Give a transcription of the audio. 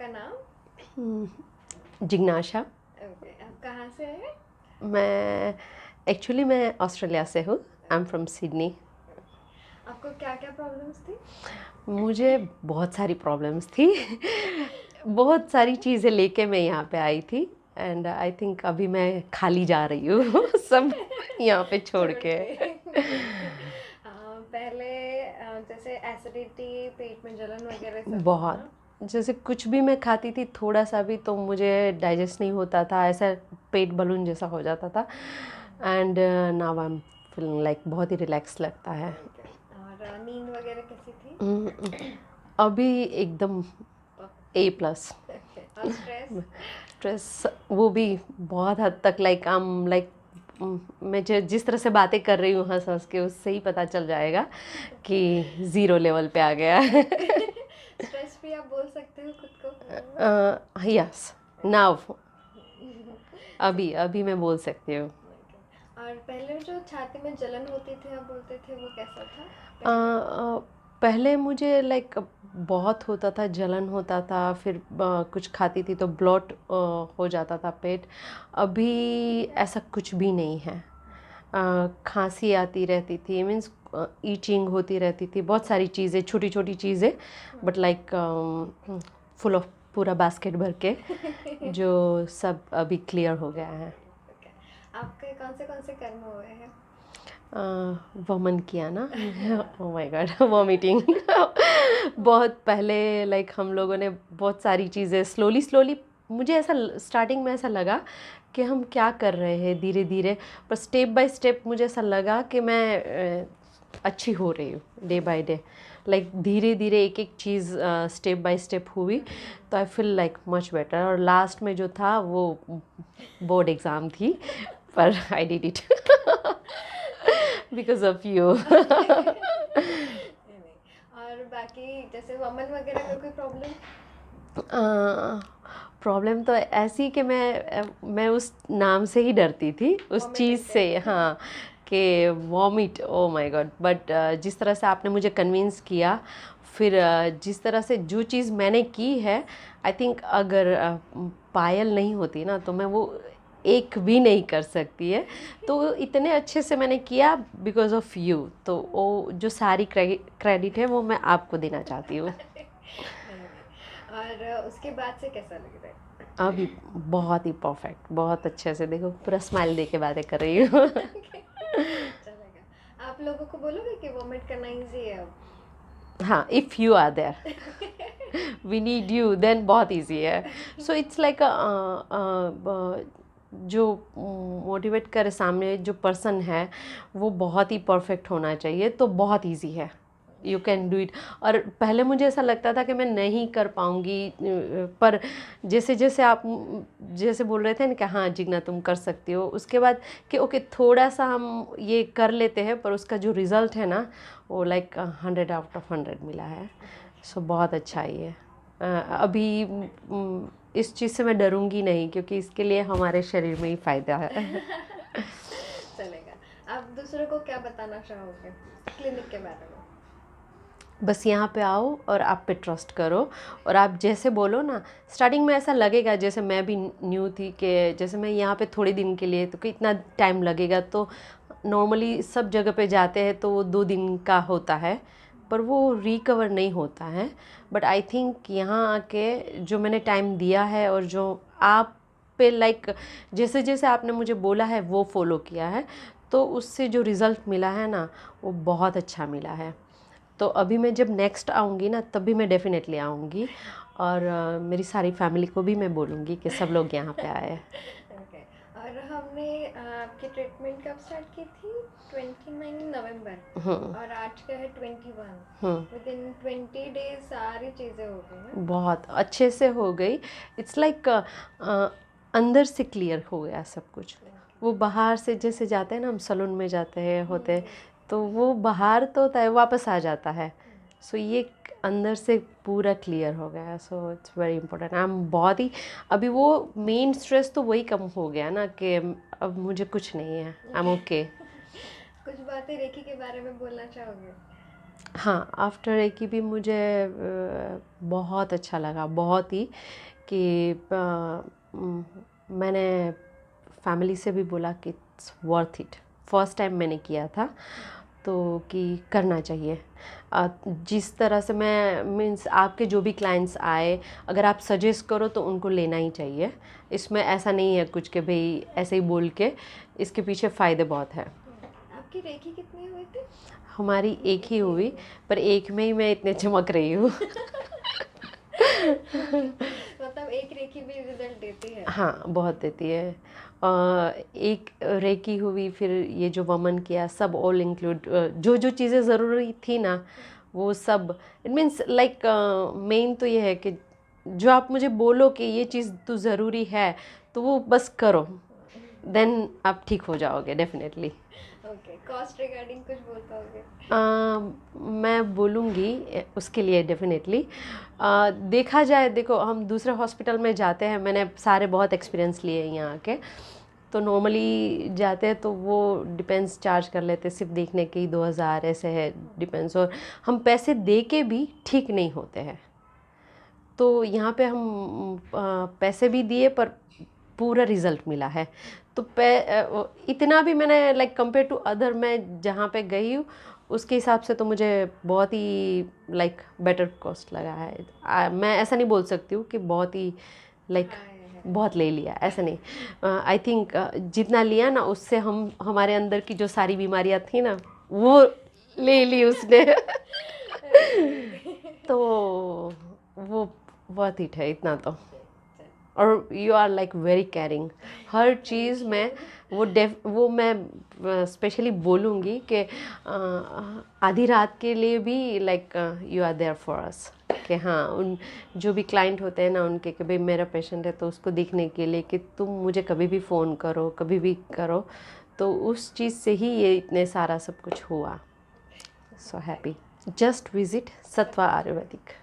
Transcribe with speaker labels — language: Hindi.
Speaker 1: आपका नाम?
Speaker 2: जिग्नाशा।
Speaker 1: ओके, आप कहाँ से हैं?
Speaker 2: मैं ऑस्ट्रेलिया से हूँ। I am from Sydney.
Speaker 1: आपको क्या क्या प्रॉब्लम्स थी?
Speaker 2: मुझे बहुत सारी प्रॉब्लम्स थी। बहुत सारी चीज़ें लेके मैं यहाँ पे आई थी एंड आई थिंक अभी मैं खाली जा रही हूँ सब यहाँ पे छोड़ के।
Speaker 1: पहले जैसे एसिडिटी, पेट में जलन वगैरह सब था
Speaker 2: बहुत,
Speaker 1: ना?
Speaker 2: जैसे कुछ भी मैं खाती थी थोड़ा सा भी तो मुझे डाइजेस्ट नहीं होता था, ऐसा पेट बलून जैसा हो जाता था। And now I am feeling like बहुत ही रिलैक्स लगता है।
Speaker 1: ओके, और नींद वगैरह कैसी थी?
Speaker 2: अभी एकदम A+।
Speaker 1: ओके, और स्ट्रेस?
Speaker 2: स्ट्रेस वो भी बहुत हद तक लाइक मैं जिस तरह से बातें कर रही हूँ हंस हंस के, उससे ही पता चल जाएगा कि 0 लेवल पे आ गया है।
Speaker 1: स्ट्रेस फ्री आप बोल सकते हो खुद को?
Speaker 2: यस, नाउ अभी
Speaker 1: चलिए।
Speaker 2: अभी मैं बोल सकती हूँ।
Speaker 1: और पहले जो छाती में जलन होती थी आप बोलते थे, वो कैसा था
Speaker 2: अ,
Speaker 1: पहले?
Speaker 2: पहले मुझे लाइक बहुत होता था, जलन होता था, फिर कुछ खाती थी तो ब्लॉट हो जाता था पेट। अभी ऐसा कुछ भी नहीं है। खांसी आती रहती थी, मीन्स ईचिंग होती रहती थी, बहुत सारी चीज़ें, छोटी छोटी चीज़ें, बट लाइक फुल ऑफ पूरा बास्केट भर के जो सब अभी क्लियर हो गया है।
Speaker 1: ओके, आपके कौन से कर्म हुए हैं?
Speaker 2: वमन किया ना। Oh my God, vomiting. बहुत पहले लाइक हम लोगों ने बहुत सारी चीज़ें स्लोली स्लोली, मुझे ऐसा स्टार्टिंग में ऐसा लगा कि हम क्या कर रहे हैं धीरे धीरे, पर स्टेप बाय स्टेप मुझे ऐसा लगा कि मैं अच्छी हो रही हूँ डे बाय डे। लाइक धीरे धीरे एक एक चीज़ स्टेप बाय स्टेप हुई तो I feel like much better. और लास्ट में जो था वो बोर्ड एग्ज़ाम थी, पर I did it because of you.
Speaker 1: नहीं, नहीं। और बाकी जैसे वमन वगैरह का कोई प्रॉब्लम?
Speaker 2: प्रॉब्लम तो ऐसी कि मैं उस नाम से ही डरती थी, उस चीज़
Speaker 1: वॉमिटिंग
Speaker 2: से, हाँ, कि vomit, oh my God. But जिस तरह से आपने मुझे कन्विंस किया, फिर जिस तरह से जो चीज़ मैंने की है, आई थिंक अगर पायल नहीं होती ना तो मैं वो एक भी नहीं कर सकती है। तो इतने अच्छे से मैंने किया बिकॉज ऑफ यू, तो वो जो सारी क्रेडिट है वो मैं आपको देना चाहती हूँ।
Speaker 1: नहीं, नहीं। और उसके बाद से कैसा लग रहा है?
Speaker 2: अभी बहुत ही परफेक्ट, बहुत अच्छे से, देखो पूरा स्माइल दे के बातें कर रही हूँ।
Speaker 1: चलेगा। आप लोगों को बोलोगे कि वॉमिट करना इजी है अब?
Speaker 2: हाँ, if you are there, we need you, then बहुत इजी है। सो इट्स लाइक जो मोटिवेट करे सामने जो पर्सन है वो बहुत ही परफेक्ट होना चाहिए, तो बहुत इजी है, यू कैन डू इट। और पहले मुझे ऐसा लगता था कि मैं नहीं कर पाऊँगी, पर जैसे जैसे आप जैसे बोल रहे थे ना कि हाँ जिग्ना तुम कर सकती हो, उसके बाद कि ओके थोड़ा सा हम ये कर लेते हैं, पर उसका जो रिज़ल्ट है ना वो लाइक 100 out of 100 मिला है। सो बहुत अच्छा ही है। अभी इस चीज़ से मैं डरूंगी नहीं, क्योंकि इसके लिए हमारे शरीर में ही फ़ायदा है।
Speaker 1: चलेगा। आप दूसरों को क्या बताना चाहोगे क्लिनिक के बारे में?
Speaker 2: बस यहाँ पे आओ और आप पे ट्रस्ट करो, और आप जैसे बोलो ना, स्टार्टिंग में ऐसा लगेगा, जैसे मैं भी न्यू थी कि जैसे मैं यहाँ पे थोड़े दिन के लिए तो कितना टाइम लगेगा, तो नॉर्मली सब जगह पे जाते हैं तो वो 2 दिन का होता है, पर वो रिकवर नहीं होता है। बट आई थिंक यहाँ आके जो मैंने टाइम दिया है और जो आप पे लाइक जैसे जैसे आपने मुझे बोला है वो फॉलो किया है, तो उससे जो रिज़ल्ट मिला है ना वो बहुत अच्छा मिला है। तो अभी मैं जब नेक्स्ट आऊँगी ना तब भी मैं डेफ़िनेटली आऊँगी, और मेरी सारी फैमिली को भी मैं बोलूँगी कि सब लोग यहाँ पे आए।
Speaker 1: ओके। और हमने आपकी ट्रीटमेंट कब स्टार्ट की थी? 29 नवंबर।
Speaker 2: हम्म।
Speaker 1: और आज का है 21।
Speaker 2: हम्म।
Speaker 1: विद इन 20 डेज सारी चीज़ें हो गई हैं।
Speaker 2: बहुत अच्छे से हो गई। इट्स लाइक अंदर से क्लियर हो गया सब कुछ। वो बाहर से जैसे जाते हैं ना, हम सलून में जाते हैं होते हैं, तो वो बाहर तो होता है वापस आ जाता है। सो ये अंदर से पूरा क्लियर हो गया, so it's very important. I am बहुत ही, अभी वो मेन स्ट्रेस तो वही कम हो गया ना कि अब मुझे कुछ नहीं है, आई एम ओके।
Speaker 1: कुछ बातें रेखी के बारे में बोलना चाहोगे?
Speaker 2: हाँ, आफ्टर रेकी भी मुझे बहुत अच्छा लगा, बहुत ही कि मैंने फैमिली से भी बोला कि it's worth it. First time मैंने किया था तो कि करना चाहिए। जिस तरह से मैं मीन्स आपके जो भी क्लाइंट्स आए, अगर आप सजेस्ट करो तो उनको लेना ही चाहिए। इसमें ऐसा नहीं है कुछ कि भाई ऐसे ही बोल के, इसके पीछे फ़ायदे बहुत हैं।
Speaker 1: आपकी रेखी कितने हुए थे?
Speaker 2: हमारी एक ही हुई, पर एक में ही मैं इतने चमक रही हूँ।
Speaker 1: मतलब एक रेखी भी रिजल्ट देती है।
Speaker 2: हाँ, बहुत देती है। एक रेकी हुई, फिर ये जो वमन किया, सब ऑल इंक्लूड जो जो चीज़ें ज़रूरी थी ना, वो सब। इट मीन्स लाइक मेन तो ये है कि जो आप मुझे बोलो कि ये चीज़ तो ज़रूरी है, तो वो बस करो, देन आप ठीक हो जाओगे डेफिनेटली।
Speaker 1: ओके, कॉस्ट रिगार्डिंग कुछ बोल पाओगे?
Speaker 2: मैं बोलूँगी उसके लिए डेफिनेटली। देखा जाए, देखो हम दूसरे हॉस्पिटल में जाते हैं, मैंने सारे बहुत एक्सपीरियंस लिए हैं यहाँ के, तो नॉर्मली जाते हैं तो वो डिपेंड्स चार्ज कर लेते हैं, सिर्फ देखने के ही 2000 ऐसे है डिपेंड्स, और हम पैसे दे के भी ठीक नहीं होते हैं। तो यहाँ पे हम पैसे भी दिए पर पूरा रिज़ल्ट मिला है। तो इतना भी मैंने लाइक कंपेयर टू अदर मैं जहाँ पे गई हूँ उसके हिसाब से तो मुझे बहुत ही लाइक बेटर कॉस्ट लगा है। मैं ऐसा नहीं बोल सकती हूँ कि बहुत ही लाइक बहुत ले लिया, ऐसा नहीं। आई थिंक जितना लिया ना उससे हम हमारे अंदर की जो सारी बीमारियाँ थी ना वो ले ली उसने। तो वो बहुत ही है इतना तो। और you are like very caring हर चीज़ में। वो मैं स्पेशली बोलूँगी कि आधी रात के लिए भी like you are there for us, कि हाँ उन जो भी क्लाइंट होते हैं ना उनके कि भाई मेरा पेशेंट है तो उसको देखने के लिए कि तुम मुझे कभी भी फ़ोन करो, कभी भी करो। तो उस चीज़ से ही ये इतने सारा सब कुछ हुआ। So happy. Just visit Satva Ayurvedic.